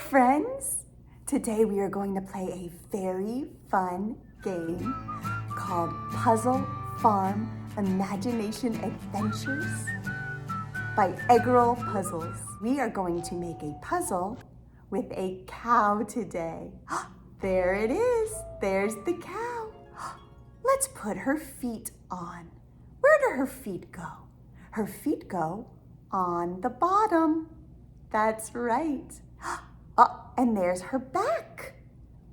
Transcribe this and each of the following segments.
Friends, today we are going to play a very fun game called Puzzle Farm Imagination Adventures by Eggroll Puzzles. We are going to make a puzzle with a cow today. There it is. There's the cow. Let's put her feet on. Where do her feet go? Her feet go on the bottom. That's right. Oh, and there's her back.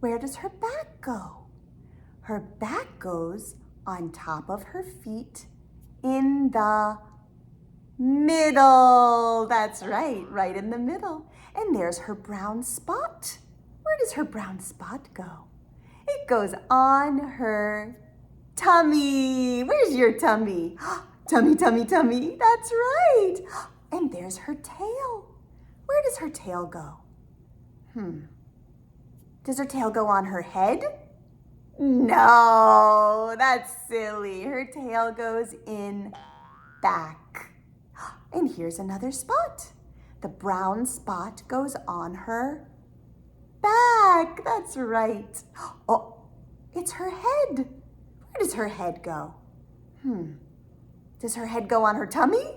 Where does her back go? Her back goes on top of her feet in the middle. That's right, right in the middle. And there's her brown spot. Where does her brown spot go? It goes on her tummy. Where's your tummy? Tummy, tummy, tummy. That's right. And there's her tail. Where does her tail go? Does her tail go on her head? No, that's silly. Her tail goes in back. And here's another spot. The brown spot goes on her back. That's right. Oh, it's her head. Where does her head go? Does her head go on her tummy?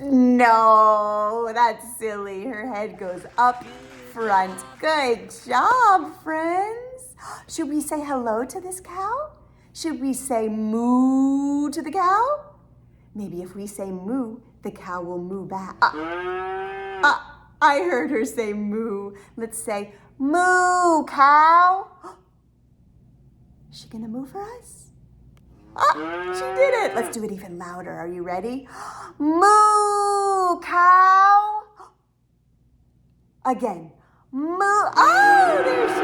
No, that's silly. Her head goes up front. Good job, friends. Should we say hello to this cow? Should we say moo to the cow? Maybe if we say moo, the cow will moo back. I heard her say moo. Let's say moo, cow. Is she gonna moo for us? She did it. Let's do it even louder. Are you ready? Moo, cow. Again. Moo. Oh, there she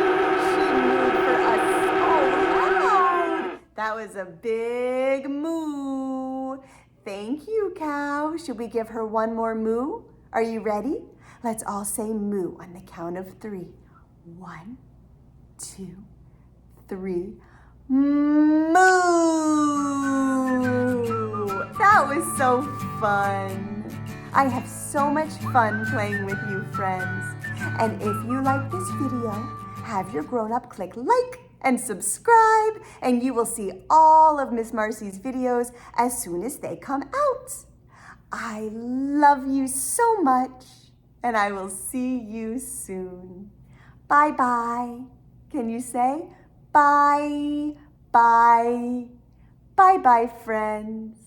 mooed for us so loud. That was a big moo. Thank you, cow. Should we give her one more moo? Are you ready? Let's all say moo on the count of 3. 1, 2, 3. Moo! That was so fun. I have so much fun playing with you, friends. And if you like this video, have your grown-up click like and subscribe, and you will see all of Miss Marci's videos as soon as they come out. I love you so much, and I will see you soon. Bye-bye. Can you say bye? Bye. Bye-bye, friends.